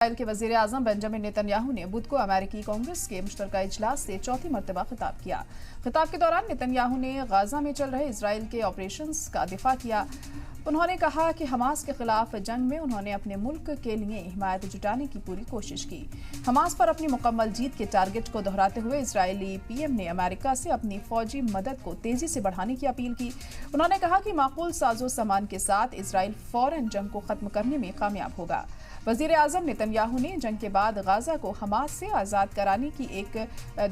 Israel के वजीर आजम Benjamin Netanyahu ने बुध को अमेरिकी कांग्रेस के मुश्तरका इजलास से चौथी मरतबा खिताब किया। खिताब के दौरान नेतन्याहू ने गाजा में चल रहे इसराइल के ऑपरेशंस का दिफा किया। उन्होंने कहा कि हमास के खिलाफ जंग में उन्होंने अपने मुल्क के लिए हिमायत जुटाने की पूरी कोशिश की। हमास पर अपनी मुकम्मल जीत के टारगेट को दोहराते हुए इजरायली पीएम ने अमेरिका से अपनी फौजी मदद को तेजी से बढ़ाने की अपील की। उन्होंने कहा कि माकूल साजो सामान के साथ इजराइल फौरन जंग को खत्म करने में कामयाब होगा। वजीर आजम नेतन्याहू ने जंग के बाद गाजा को हमास से आज़ाद कराने की एक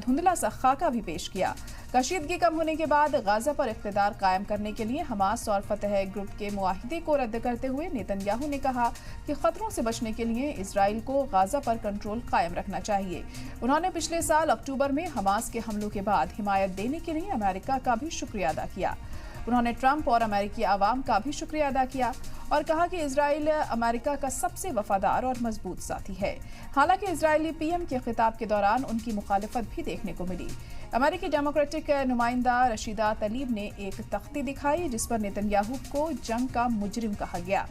धुंधला सा खाका भी पेश किया। कशीदगी कम होने के बाद गाजा पर इख्तिदार कायम करने के लिए हमास और फतह ग्रुप के मुआहिदे को रद्द करते हुए नेतन्याहू ने कहा कि खतरों से बचने के लिए इजराइल को गाजा पर कंट्रोल कायम रखना चाहिए। उन्होंने पिछले साल अक्टूबर में हमास के हमलों के बाद हिमायत देने के लिए अमेरिका का भी शुक्रिया अदा किया। उन्होंने ट्रंप और अमेरिकी आवाम का भी शुक्रिया अदा किया और कहा कि इजराइल अमेरिका का सबसे वफादार और मजबूत साथी है। हालांकि इजरायली पीएम के खिताब के दौरान उनकी मुखालिफत भी देखने को मिली। अमेरिकी डेमोक्रेटिक नुमाइंदा रशीदा तलीब ने एक तख्ती दिखाई जिस पर नेतन्याहू को जंग का मुजरिम कहा गया।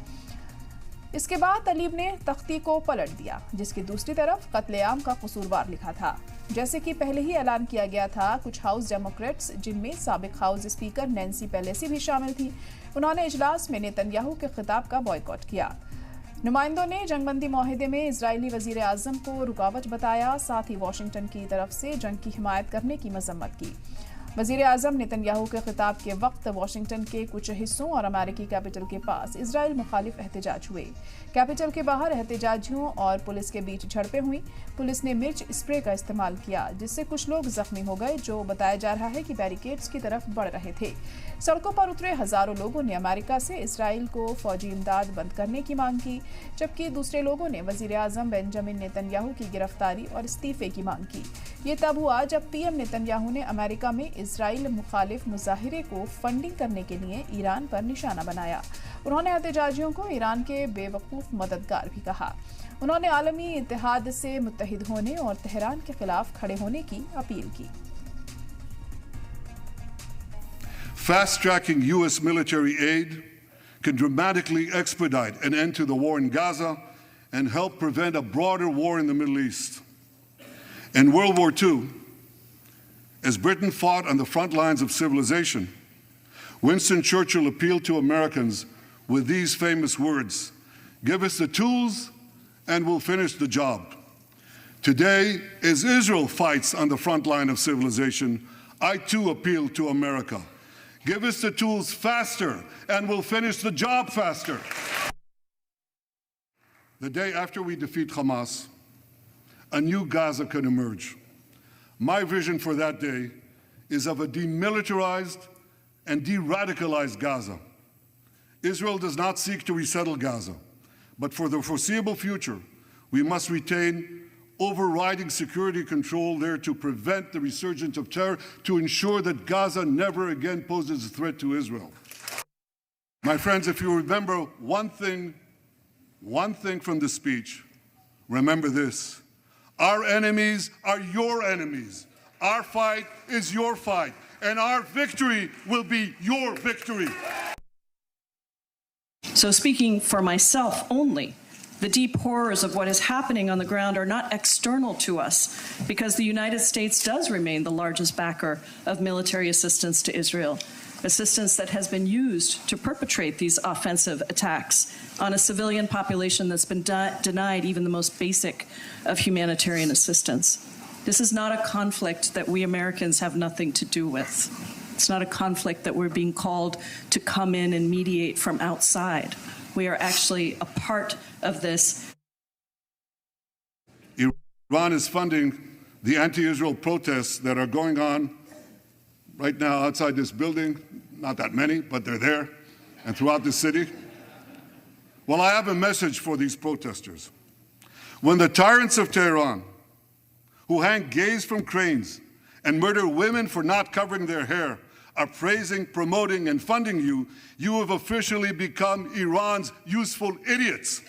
इसके बाद तलीब ने तख्ती को पलट दिया, जिसकी दूसरी तरफ कत्लेआम का कसूरवार लिखा था। जैसे कि पहले ही ऐलान किया गया था, कुछ हाउस डेमोक्रेट्स जिनमें साबिक हाउस स्पीकर नैन्सी पेलोसी भी शामिल थी, उन्होंने इजलास में नेतन्याहू के खिताब का बॉयकॉट किया। नुमाइंदों ने जंगबंदी मुआहिदे में इजरायली वजीर आजम को रुकावट बताया, साथ ही वाशिंगटन की तरफ से जंग की हिमायत करने की मजम्मत की। वजीर आजम नेतन्याहू के खिताब के वक्त वाशिंगटन के कुछ हिस्सों और अमेरिकी कैपिटल के पास इजराइल मुखालिफ एहतजाज हुए। कैपिटल के बाहर एहतजाजियों और पुलिस के बीच झड़पें हुई। पुलिस ने मिर्च स्प्रे का इस्तेमाल किया, जिससे कुछ लोग जख्मी हो गए, जो बताया जा रहा है कि बैरिकेड्स की तरफ बढ़ रहे थे। सड़कों पर उतरे हजारों लोगों ने अमेरिका से इजराइल को फौजी इमदाद बंद करने की मांग की, जबकि दूसरे लोगों ने वजीर आजम बेंजामिन नेतन्याहू की गिरफ्तारी और इस्तीफे की मांग की। ये तब हुआ जब पीएम नेतन्याहू ने अमेरिका में इजराइल मुखालिफ मुजाहिरे को फंडिंग करने के लिए ईरान पर निशाना बनाया। उन्होंने एहतजाजियों को ईरान के बेवकूफ मददगार भी कहा। उन्होंने आलमी इत्तेहाद से मुत्तहिद होने और तेहरान के खिलाफ खड़े होने की अपील की। Fast-tracking U.S. military aid can dramatically expedite an end to the war in Gaza and help prevent a broader war in the Middle East. In World War II, as Britain fought on the front lines of civilization, Winston Churchill appealed to Americans with these famous words: "Give us the tools and we'll finish the job." Today, as Israel fights on the front line of civilization, I too appeal to America. Give us the tools faster and we'll finish the job faster. The day after we defeat Hamas, a new Gaza can emerge. My vision for that day is of a demilitarized and de-radicalized Gaza. Israel does not seek to resettle Gaza, but for the foreseeable future, we must retain overriding security control there to prevent the resurgence of terror, to ensure that Gaza never again poses a threat to Israel. My friends, if you remember one thing from the speech, remember this: our enemies are your enemies. Our fight is your fight, and our victory will be your victory. So speaking for myself only, the deep horrors of what is happening on the ground are not external to us, because the United States does remain the largest backer of military assistance to Israel, assistance that has been used to perpetrate these offensive attacks on a civilian population that's been denied even the most basic of humanitarian assistance. This is not a conflict that we Americans have nothing to do with. It's not a conflict that we're being called to come in and mediate from outside. We are actually a part of this. Iran is funding the anti-Israel protests that are going on right now outside this building. Not that many, but they're there, and throughout the city. Well, I have a message for these protesters. When the tyrants of Tehran, who hang gays from cranes and murder women for not covering their hair, are praising, promoting, and funding you, you have officially become Iran's useful idiots.